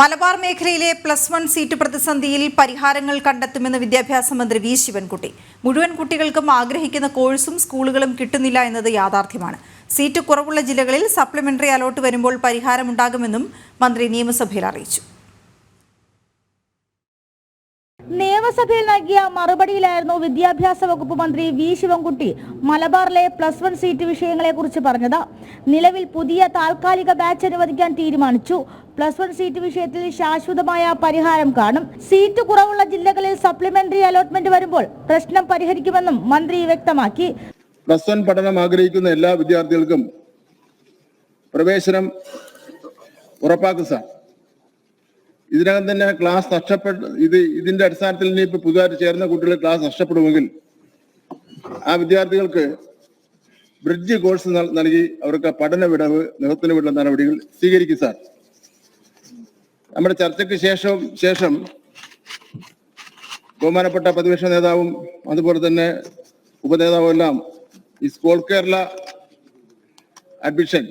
മലബാർ മേഖലയിലെ +1 സീറ്റ് പ്രതിസന്ധിയിൽ പരിഹാരങ്ങൾ കണ്ടെത്തുമെന്ന് വിദ്യാഭ്യാസ മന്ത്രി വി ശിവൻകുട്ടി. മുഴുവൻ കുട്ടികൾക്കും ആഗ്രഹിക്കുന്ന കോഴ്സും സ്കൂളുകളും കിട്ടുന്നില്ല എന്നത് യാഥാർത്ഥ്യമാണ്. സീറ്റ് കുറവുള്ള ജില്ലകളിൽ സപ്ലിമെന്ററി അലോട്ട് വരുമ്പോൾ പരിഹാരമുണ്ടാകുമെന്നും മന്ത്രി നിയമസഭയിൽ അറിയിച്ചു. നിയമസഭയിൽ നൽകിയ മറുപടിയിലായിരുന്നു വിദ്യാഭ്യാസ വകുപ്പ് മന്ത്രി വി ശിവൻകുട്ടി മലബാറിലെ +1 സീറ്റ് വിഷയങ്ങളെക്കുറിച്ച് പറഞ്ഞത്. നിലവിൽ പുതിയ താൽക്കാലിക ബാച്ച് അനുവദിക്കാൻ തീരുമാനിച്ചു. +1 സീറ്റ് വിഷയത്തിൽ ശാശ്വതമായ പരിഹാരം കാണും. സീറ്റ് കുറവുള്ള ജില്ലകളിൽ സപ്ലിമെന്ററി അലോട്ട്മെന്റ് വരുമ്പോൾ പ്രശ്നം പരിഹരിക്കുമെന്നും മന്ത്രി വ്യക്തമാക്കി. +1 പഠനം ആഗ്രഹിക്കുന്ന എല്ലാ വിദ്യാർത്ഥികൾക്കും പ്രവേശനം ഉറപ്പാക്കും സാർ. ഇതിനകം തന്നെ ക്ലാസ് ഇതിന്റെ അടിസ്ഥാനത്തിൽ ഇനിയിപ്പോൾ പുതുതായിട്ട് ചേർന്ന കുട്ടികൾ ക്ലാസ് നഷ്ടപ്പെടുമെങ്കിൽ ആ വിദ്യാർത്ഥികൾക്ക് ബ്രിഡ്ജ് കോഴ്സ് നൽകി അവർക്ക് പഠന വിടവ് നികത്തുന്നതിനുള്ള നടപടികൾ സ്വീകരിക്കും സാർ. നമ്മുടെ ചർച്ചയ്ക്ക് ശേഷം ബഹുമാനപ്പെട്ട പ്രതിപക്ഷ നേതാവും അതുപോലെ തന്നെ ഉപനേതാവും എല്ലാം ഈ school Kerala admission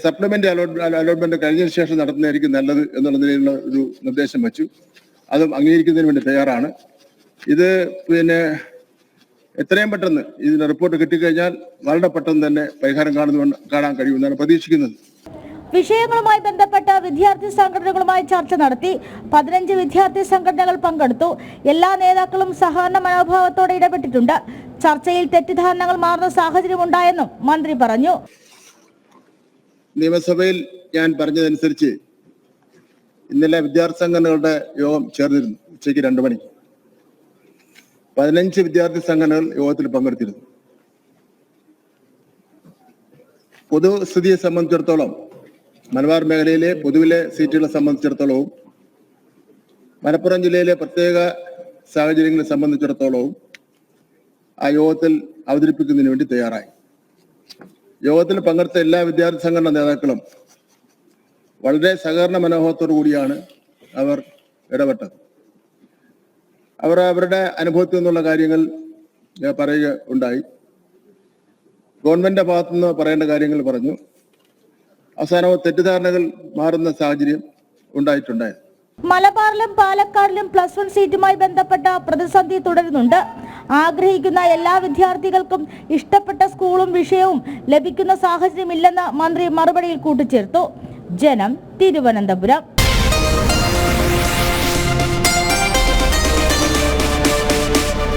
supplement allotment കഴിഞ്ഞതിന് ശേഷം നടത്തുന്നതായിരിക്കും നല്ലത് എന്നുള്ളതിനുള്ള ഒരു നിർദ്ദേശം വെച്ചു. അതും അംഗീകരിക്കുന്നതിന് വേണ്ടി തയ്യാറാണ്. ഇത് എത്രയും പെട്ടെന്ന് ഇതിന്റെ റിപ്പോർട്ട് കിട്ടിക്കഴിഞ്ഞാൽ വളരെ പെട്ടെന്ന് തന്നെ പരിഹാരം കാണാൻ കഴിയുമെന്നാണ് പ്രതീക്ഷിക്കുന്നത്. വിഷയങ്ങളുമായി ബന്ധപ്പെട്ട വിദ്യാർത്ഥി സംഘടനകളുമായി ചർച്ച നടത്തി. 15 വിദ്യാർത്ഥി സംഘടനകൾ പങ്കെടുത്തു. എല്ലാ നേതാക്കളും സഹകരണ മനോഭാവത്തോടെ ഇടപെട്ടിട്ടുണ്ട്. ചർച്ചയിൽ തെറ്റിദ്ധാരണകൾ മാറുന്ന സാഹചര്യം ഉണ്ടായെന്നും മന്ത്രി പറഞ്ഞു. നിയമസഭയിൽ ഞാൻ പറഞ്ഞതനുസരിച്ച് ഇന്നലെ വിദ്യാർത്ഥി സംഘടനകളുടെ യോഗം ചേർന്നിരുന്നു. ഉച്ചയ്ക്ക് 2 മണിക്ക് 15 വിദ്യാർത്ഥി സംഘടനകൾ യോഗത്തിൽ പങ്കെടുത്തിരുന്നു. പൊതുസ്ഥിതിയെ സംബന്ധിച്ചിടത്തോളം മലബാർ മേഖലയിലെ പൊതുവിലെ സീറ്റുകളെ സംബന്ധിച്ചിടത്തോളവും മലപ്പുറം ജില്ലയിലെ പ്രത്യേക സാഹചര്യങ്ങളെ സംബന്ധിച്ചിടത്തോളവും ആ യോഗത്തിൽ അവതരിപ്പിക്കുന്നതിന് വേണ്ടി തയ്യാറായി. യോഗത്തിൽ പങ്കെടുത്ത എല്ലാ വിദ്യാർത്ഥി സംഘടനാ നേതാക്കളും വളരെ സഹകരണ മനോഭാവത്തോടു കൂടിയാണ് അവർ ഇടപെട്ടത്. അവർ അവരുടെ അനുഭവത്തിൽ നിന്നുള്ള കാര്യങ്ങൾ പറയുക ഉണ്ടായി. ഗവൺമെന്റിന്റെ ഭാഗത്തുനിന്ന് പറയേണ്ട കാര്യങ്ങൾ പറഞ്ഞു. അവസാനം തെറ്റിദ്ധാരണകൾ മാറുന്ന സാഹചര്യം ഉണ്ടായിട്ടുണ്ടായിരുന്നു. മലബാറിലും പാലക്കാടിലും +1 സീറ്റുമായി ബന്ധപ്പെട്ട പ്രതിസന്ധി തുടരുന്നുണ്ട്. ആഗ്രഹിക്കുന്ന എല്ലാ വിദ്യാർത്ഥികൾക്കും ഇഷ്ടപ്പെട്ട സ്കൂളും വിഷയവും ലഭിക്കുന്ന സാഹചര്യമില്ലെന്ന് മന്ത്രി മറുപടിയിൽ കൂട്ടിച്ചേർത്തു. ജനം, തിരുവനന്തപുരം.